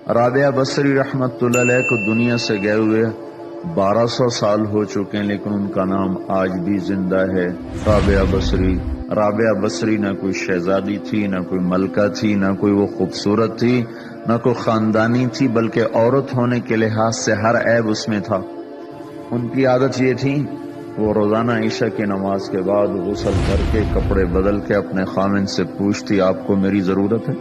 رابعہ بصری رحمت اللہ علیہ کو دنیا سے گئے ہوئے 1200 سال ہو چکے ہیں، لیکن ان کا نام آج بھی زندہ ہے، رابعہ بصری۔ رابعہ بصری نہ کوئی شہزادی تھی، نہ کوئی ملکہ تھی، نہ کوئی وہ خوبصورت تھی، نہ کوئی خاندانی تھی، بلکہ عورت ہونے کے لحاظ سے ہر عیب اس میں تھا۔ ان کی عادت یہ تھی، وہ روزانہ عشاء کی نماز کے بعد غسل کر کے کپڑے بدل کے اپنے خامن سے پوچھتی آپ کو میری ضرورت ہے؟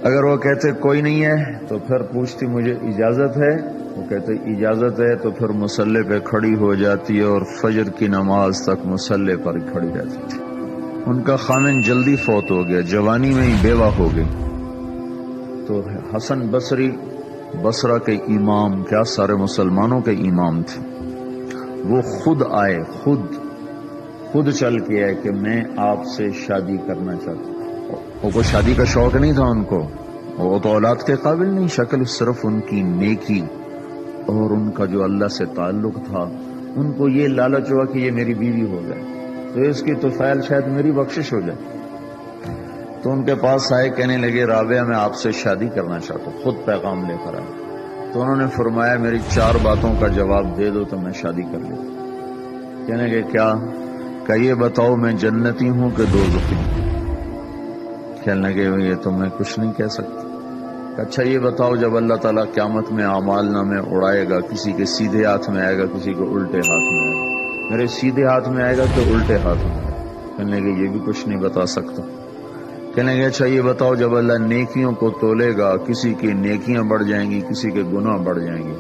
اگر وہ کہتے کوئی نہیں ہے تو پھر پوچھتی مجھے اجازت ہے؟ وہ کہتے اجازت ہے تو پھر مصلے پہ کھڑی ہو جاتی ہے اور فجر کی نماز تک مصلے پر کھڑی رہتی تھی۔ ان کا خامن جلدی فوت ہو گیا، جوانی میں ہی بیوہ ہو گئی۔ تو حسن بصری بصرہ کے امام، کیا سارے مسلمانوں کے امام تھے، وہ خود آئے، خود چل کے آئے کہ میں آپ سے شادی کرنا چاہتا ہوں۔ وہ کوئی شادی کا شوق نہیں تھا ان کو، وہ تو اولاد کے قابل نہیں، شکل صرف ان کی نیکی اور ان کا جو اللہ سے تعلق تھا، ان کو یہ لالچ ہوا کہ یہ میری بیوی ہو جائے تو اس کی طفیل شاید میری بخشش ہو جائے۔ تو ان کے پاس آئے، کہنے لگے رابعہ میں آپ سے شادی کرنا چاہتا ہوں، خود پیغام لے کر آئے۔ تو انہوں نے فرمایا میری 4 باتوں کا جواب دے دو تو میں شادی کر لیتا۔ کہنے لگے کیا؟ کہ یہ بتاؤ میں جنتی ہوں کہ دوزخی ہوں؟ کہنے لگے یہ تو میں کچھ نہیں کہہ سکتا۔ اچھا یہ بتاؤ جب اللہ تعالیٰ قیامت میں اعمال نامے اڑائے گا، کسی کے سیدھے ہاتھ میں آئے گا، کسی کو الٹے ہاتھ میں آئے گا، میرے سیدھے ہاتھ میں آئے گا کہ الٹے ہاتھ میں آئے گا؟ کہنے لگے یہ بھی کچھ نہیں بتا سکتا۔ کہنے لگے اچھا یہ بتاؤ جب اللہ نیکیوں کو تولے گا، کسی کی نیکیاں بڑھ جائیں گی، کسی کے گناہ بڑھ جائیں گے،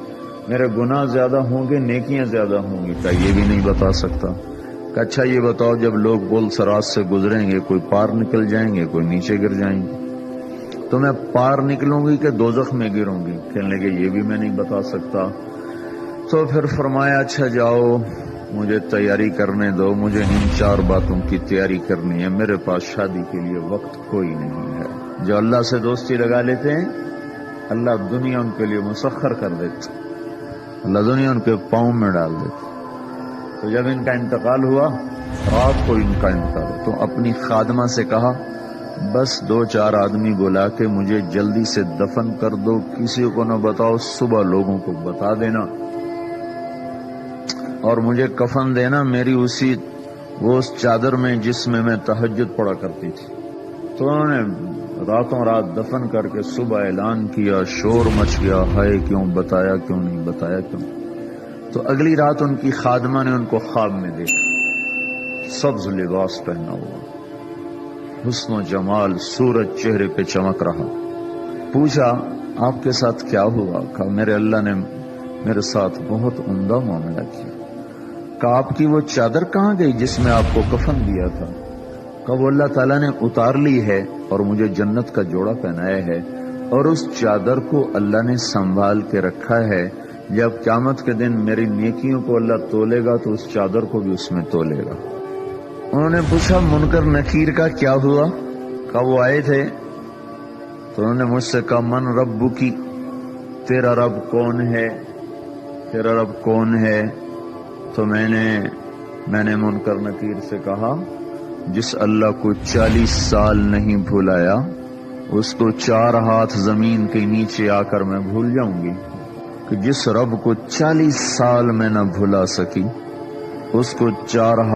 میرے گناہ زیادہ ہوں گے نیکیاں زیادہ ہوں گی؟ کہ یہ بھی نہیں بتا سکتا۔ کہ اچھا یہ بتاؤ جب لوگ پل صراط سے گزریں گے، کوئی پار نکل جائیں گے، کوئی نیچے گر جائیں گے، تو میں پار نکلوں گی کہ دوزخ میں گروں گی؟ کہنے لگے یہ بھی میں نہیں بتا سکتا۔ تو پھر فرمایا اچھا جاؤ مجھے تیاری کرنے دو، مجھے ان 4 باتوں کی تیاری کرنی ہے، میرے پاس شادی کے لیے وقت کوئی نہیں ہے۔ جو اللہ سے دوستی لگا لیتے ہیں اللہ دنیا ان کے لیے مسخر کر دیتے، اللہ دنیا ان کے پاؤں میں ڈال دیتے۔ تو جب ان کا انتقال ہوا، رات کو ان کا انتقال ہوا، تو اپنی خادمہ سے کہا بس 2-4 آدمی بلا کے مجھے جلدی سے دفن کر دو، کسی کو نہ بتاؤ، صبح لوگوں کو بتا دینا اور مجھے کفن دینا میری اس چادر میں جس میں میں تہجد پڑھا کرتی تھی۔ تو انہوں نے راتوں رات دفن کر کے صبح اعلان کیا، شور مچ گیا، ہائے کیوں بتایا، کیوں نہیں بتایا، کیوں؟ تو اگلی رات ان کی خادمہ نے ان کو خواب میں دیکھا، سبز لباس پہنا ہوا، حسن و جمال، سورج چہرے پہ چمک رہا۔ پوچھا آپ کے ساتھ کیا ہوا؟ کہا میرے اللہ نے میرے ساتھ بہت عمدہ معاملہ کیا۔ کہا آپ کی وہ چادر کہاں گئی جس میں آپ کو کفن دیا تھا؟ کہا وہ اللہ تعالیٰ نے اتار لی ہے اور مجھے جنت کا جوڑا پہنایا ہے، اور اس چادر کو اللہ نے سنبھال کے رکھا ہے، جب قیامت کے دن میری نیکیوں کو اللہ تولے گا تو اس چادر کو بھی اس میں تولے گا۔ انہوں نے پوچھا منکر نکیر کا کیا ہوا؟ کہا وہ آئے تھے تو انہوں نے مجھ سے کہا من ربکی، تیرا رب کون ہے، تیرا رب کون ہے؟ تو میں نے منکر نکیر سے کہا جس اللہ کو 40 سال نہیں بھلایا اس کو 4 ہاتھ زمین کے نیچے آ کر میں بھول جاؤں گی؟ کہ جس رب کو 40 سال میں نہ بھلا سکی اس کو 4 ہاتھ